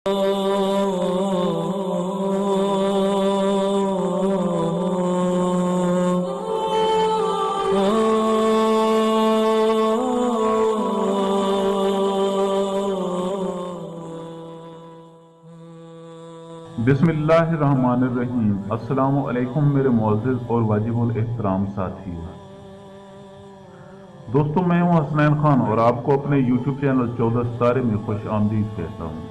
بسم اللہ الرحمن الرحیم۔ السلام علیکم میرے معزز اور واجب الاحترام ساتھیو۔ دوستو، میں ہوں حسنین خان اور آپ کو اپنے یوٹیوب چینل 14 ستارے میں خوش آمدید کہتا ہوں۔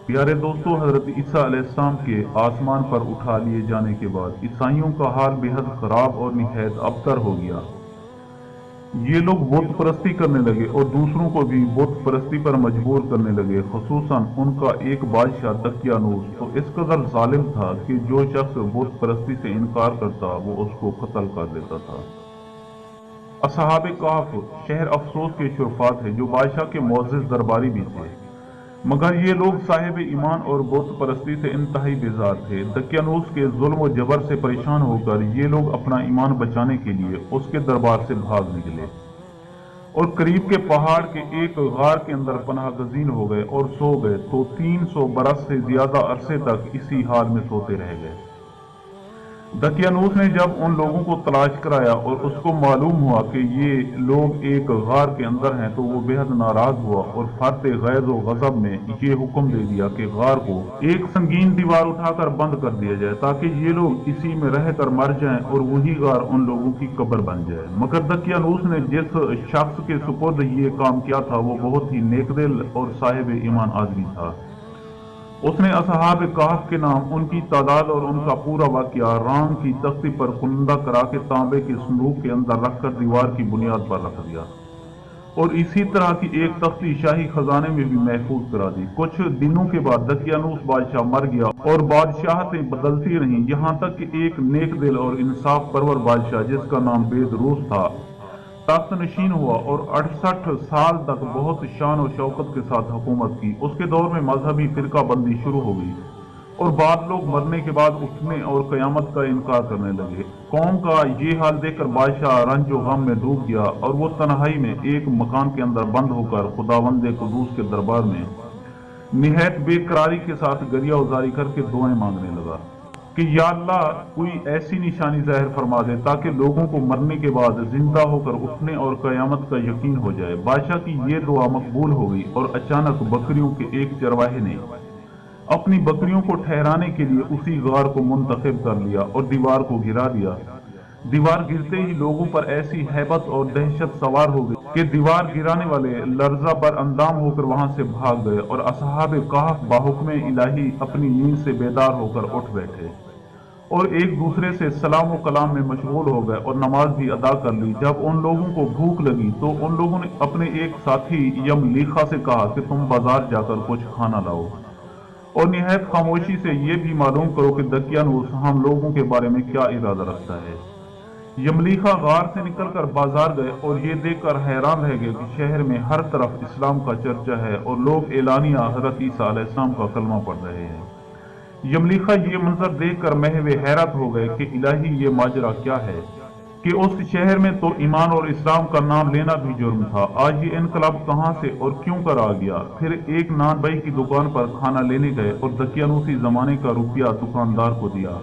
پیارے دوستو، حضرت عیسیٰ علیہ السلام کے آسمان پر اٹھا لیے جانے کے بعد عیسائیوں کا حال بے حد خراب اور نہایت ابتر ہو گیا۔ یہ لوگ بت پرستی کرنے لگے اور دوسروں کو بھی بت پرستی پر مجبور کرنے لگے۔ خصوصاً ان کا ایک بادشاہ دقیانوس تو اس قدر ظالم تھا کہ جو شخص بت پرستی سے انکار کرتا وہ اس کو قتل کر دیتا تھا۔ اصحاب کہف شہر افسوس کے شرفا تھے جو بادشاہ کے معزز درباری بھی تھے، مگر یہ لوگ صاحب ایمان اور بت پرستی سے انتہائی بیزار تھے۔ دقیانوس کے ظلم و جبر سے پریشان ہو کر یہ لوگ اپنا ایمان بچانے کے لیے اس کے دربار سے بھاگ نکلے اور قریب کے پہاڑ کے ایک غار کے اندر پناہ گزین ہو گئے اور سو گئے تو 300 برس سے زیادہ عرصے تک اسی حال میں سوتے رہ گئے۔ دقیانوس نے جب ان لوگوں کو تلاش کرایا اور اس کو معلوم ہوا کہ یہ لوگ ایک غار کے اندر ہیں تو وہ بے حد ناراض ہوا اور فرط غیظ و غضب میں یہ حکم دے دیا کہ غار کو ایک سنگین دیوار اٹھا کر بند کر دیا جائے تاکہ یہ لوگ اسی میں رہ کر مر جائیں اور وہی غار ان لوگوں کی قبر بن جائے۔ مگر دقیانوس نے جس شخص کے سپرد یہ کام کیا تھا وہ بہت ہی نیک دل اور صاحب ایمان آدمی تھا۔ اس نے اصحاب کہف کے نام، ان کی تعداد اور ان کا پورا واقعہ رام کی تختی پر کنندہ کرا کے تانبے کے صندوق کے اندر رکھ کر دیوار کی بنیاد پر رکھ دیا اور اسی طرح کی ایک تختی شاہی خزانے میں بھی محفوظ کرا دی۔ کچھ دنوں کے بعد دقیانوس بادشاہ مر گیا اور بادشاہتیں بدلتی رہیں یہاں تک کہ ایک نیک دل اور انصاف پرور بادشاہ جس کا نام بیدروس تھا تخت نشین ہوا اور 68 سال تک بہت شان و شوکت کے ساتھ حکومت کی۔ اس کے دور میں مذہبی فرقہ بندی شروع ہو گئی اور بعض لوگ مرنے کے بعد اٹھنے اور قیامت کا انکار کرنے لگے۔ قوم کا یہ حال دیکھ کر بادشاہ رنج و غم میں ڈوب گیا اور وہ تنہائی میں ایک مکان کے اندر بند ہو کر خداوند قدوس کے دربار میں نہایت بے قراری کے ساتھ گریہ وزاری کر کے دعائیں مانگنے لگا کہ یا اللہ کوئی ایسی نشانی ظاہر فرما دے تاکہ لوگوں کو مرنے کے بعد زندہ ہو کر اٹھنے اور قیامت کا یقین ہو جائے۔ بادشاہ کی یہ دعا مقبول ہو گئی اور اچانک بکریوں کے ایک چرواہے نے اپنی بکریوں کو ٹھہرانے کے لیے اسی غار کو منتخب کر لیا اور دیوار کو گرا دیا۔ دیوار گرتے ہی لوگوں پر ایسی ہیبت اور دہشت سوار ہو گئی کہ دیوار گرانے والے لرزہ بر اندام ہو کر وہاں سے بھاگ گئے اور اصحاب کہف بحکم الہی اپنی نیند سے بیدار ہو کر اٹھ بیٹھے اور ایک دوسرے سے سلام و کلام میں مشغول ہو گئے اور نماز بھی ادا کر لی۔ جب ان لوگوں کو بھوک لگی تو ان لوگوں نے اپنے ایک ساتھی یملیخا سے کہا کہ تم بازار جا کر کچھ کھانا لاؤ اور نہایت خاموشی سے یہ بھی معلوم کرو کہ دقیانوس ہم لوگوں کے بارے میں کیا ارادہ رکھتا ہے۔ یملیخا غار سے نکل کر بازار گئے اور یہ دیکھ کر حیران رہ گئے کہ شہر میں ہر طرف اسلام کا چرچا ہے اور لوگ اعلانیہ حضرت عیسیٰ علیہ السلام کا کلمہ پڑھ رہے ہیں۔ یملیخا یہ منظر دیکھ کر محو حیرت ہو گئے کہ الہی یہ ماجرا کیا ہے کہ اس شہر میں تو ایمان اور اسلام کا نام لینا بھی جرم تھا، آج یہ انقلاب کہاں سے اور کیوں کر آ گیا۔ پھر ایک نان بھائی کی دکان پر کھانا لینے گئے اور دقیانوسی زمانے کا روپیہ دکاندار کو دیا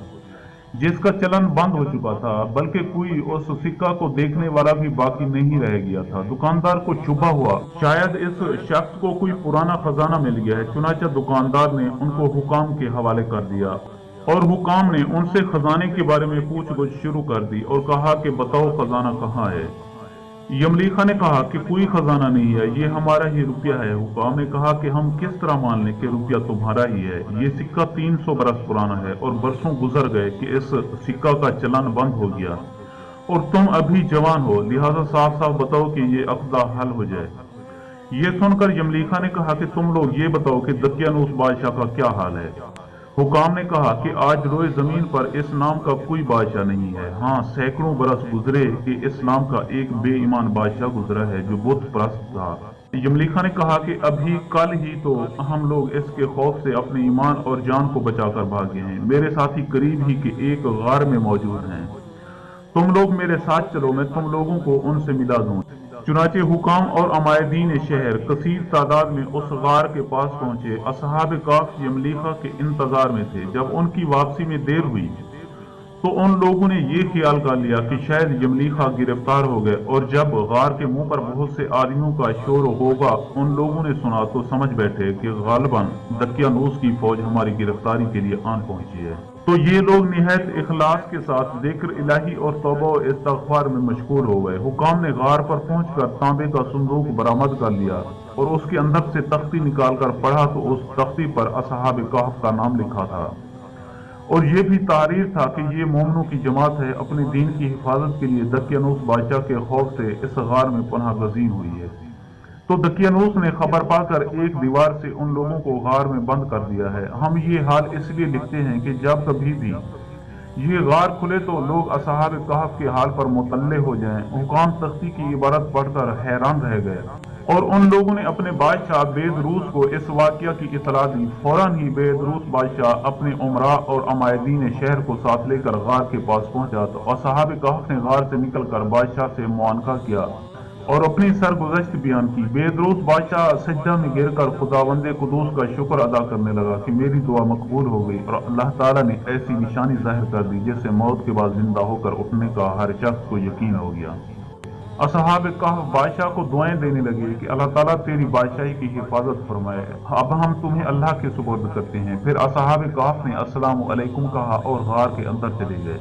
جس کا چلن بند ہو چکا تھا، بلکہ کوئی اس سکہ کو دیکھنے والا بھی باقی نہیں رہ گیا تھا۔ دکاندار کو شبہ ہوا شاید اس شخص کو کوئی پرانا خزانہ مل گیا ہے، چنانچہ دکاندار نے ان کو حکام کے حوالے کر دیا اور حکام نے ان سے خزانے کے بارے میں پوچھ گچھ شروع کر دی اور کہا کہ بتاؤ خزانہ کہاں ہے۔ یملیخا نے کہا کہ کوئی خزانہ نہیں ہے، یہ ہمارا ہی روپیہ ہے۔ حکام نے کہا کہ ہم کس طرح مان لیں کہ روپیہ تمہارا ہی ہے، یہ سکہ 300 برس پرانا ہے اور برسوں گزر گئے کہ اس سکہ کا چلن بند ہو گیا اور تم ابھی جوان ہو، لہٰذا صاف صاف بتاؤ کہ یہ عقدہ حل ہو جائے۔ یہ سن کر یملیخا نے کہا کہ تم لوگ یہ بتاؤ کہ دقیانوس بادشاہ کا کیا حال ہے۔ حکام نے کہا کہ آج روئے زمین پر اس نام کا کوئی بادشاہ نہیں ہے، ہاں سینکڑوں برس گزرے کہ اس نام کا ایک بے ایمان بادشاہ گزرا ہے جو بت پرست تھا۔ یملیخا نے کہا کہ ابھی کل ہی تو ہم لوگ اس کے خوف سے اپنے ایمان اور جان کو بچا کر بھاگے ہیں، میرے ساتھی قریب ہی کے ایک غار میں موجود ہیں، تم لوگ میرے ساتھ چلو، میں تم لوگوں کو ان سے ملا دوں۔ چنانچہ حکام اور عمائدین شہر کثیر تعداد میں اس غار کے پاس پہنچے۔ اصحاب کہف یملیخا کے انتظار میں تھے۔ جب ان کی واپسی میں دیر ہوئی تو ان لوگوں نے یہ خیال کر لیا کہ شاید یملیخا گرفتار ہو گئے، اور جب غار کے منہ پر بہت سے آدمیوں کا شور ہوگا ان لوگوں نے سنا تو سمجھ بیٹھے کہ غالباً دقیانوس کی فوج ہماری گرفتاری کے لیے آن پہنچی ہے۔ تو یہ لوگ نہایت اخلاص کے ساتھ ذکر الہی اور توبہ و استغفار میں مشغول ہو گئے۔ حکام نے غار پر پہنچ کر تانبے کا صندوق برآمد کر لیا اور اس کے اندر سے تختی نکال کر پڑھا تو اس تختی پر اصحاب کہف کا نام لکھا تھا، اور یہ بھی تحریر تھا کہ یہ مومنوں کی جماعت ہے، اپنے دین کی حفاظت کے لیے دقیانوس بادشاہ کے خوف سے اس غار میں پناہ گزین ہوئی ہے۔ تو دقیانوس نے خبر پا کر ایک دیوار سے ان لوگوں کو غار میں بند کر دیا ہے۔ ہم یہ حال اس لیے لکھتے ہیں کہ جب کبھی بھی یہ غار کھلے تو لوگ اصحاب کہف کے حال پر مطلع ہو جائیں۔ حکام تختی کی عبارت پڑھ کر حیران رہ گئے، اور ان لوگوں نے اپنے بادشاہ بیدروس کو اس واقعہ کی اطلاع دی۔ فوراً ہی بیدروس بادشاہ اپنے امراء اور عمائدین شہر کو ساتھ لے کر غار کے پاس پہنچا تو اصحاب کہف نے غار سے نکل کر بادشاہ سے معانقہ کیا اور اپنی سرگزشت بیان کی۔ بیدروس بادشاہ سجدہ میں گر کر خداوند قدوس کا شکر ادا کرنے لگا کہ میری دعا مقبول ہو گئی، اور اللہ تعالیٰ نے ایسی نشانی ظاہر کر دی جس سے موت کے بعد زندہ ہو کر اٹھنے کا ہر شخص کو یقین ہو گیا۔ اصحاب کہف بادشاہ کو دعائیں دینے لگے کہ اللہ تعالیٰ تیری بادشاہی کی حفاظت فرمائے، اب ہم تمہیں اللہ کے سپرد کرتے ہیں۔ پھر اصحاب کہف نے السلام علیکم کہا اور غار کے اندر چلے گئے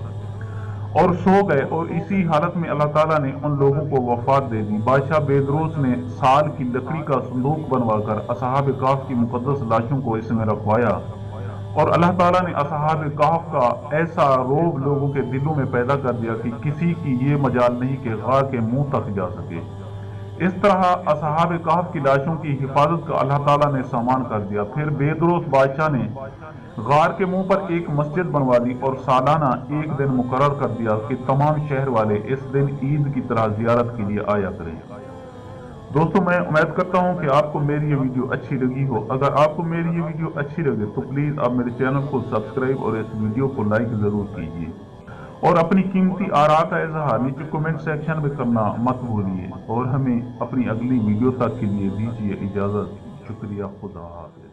اور سو گئے، اور اسی حالت میں اللہ تعالیٰ نے ان لوگوں کو وفات دے دی۔ بادشاہ بیدروس نے سال کی لکڑی کا صندوق بنوا کر اصحاب کہف کی مقدس لاشوں کو اس میں رکھوایا، اور اللہ تعالیٰ نے اصحاب کہف کا ایسا روب لوگوں کے دلوں میں پیدا کر دیا کہ کسی کی یہ مجال نہیں کہ غار کے منہ تک جا سکے۔ اس طرح اصحاب کہف کی لاشوں کی حفاظت کا اللہ تعالیٰ نے سامان کر دیا۔ پھر بیدروس بادشاہ نے غار کے منہ پر ایک مسجد بنوا دی اور سالانہ ایک دن مقرر کر دیا کہ تمام شہر والے اس دن عید کی طرح زیارت کے لیے آیا کریں۔ دوستو، میں امید کرتا ہوں کہ آپ کو میری یہ ویڈیو اچھی لگی ہو۔ اگر آپ کو میری یہ ویڈیو اچھی لگے تو پلیز آپ میرے چینل کو سبسکرائب اور اس ویڈیو کو لائک ضرور کیجیے، اور اپنی قیمتی آراء کا اظہار نیچے کمنٹ سیکشن میں کرنا مت بھولیے، اور ہمیں اپنی اگلی ویڈیو تک کے لیے دیجیے اجازت۔ شکریہ، خدا حافظ۔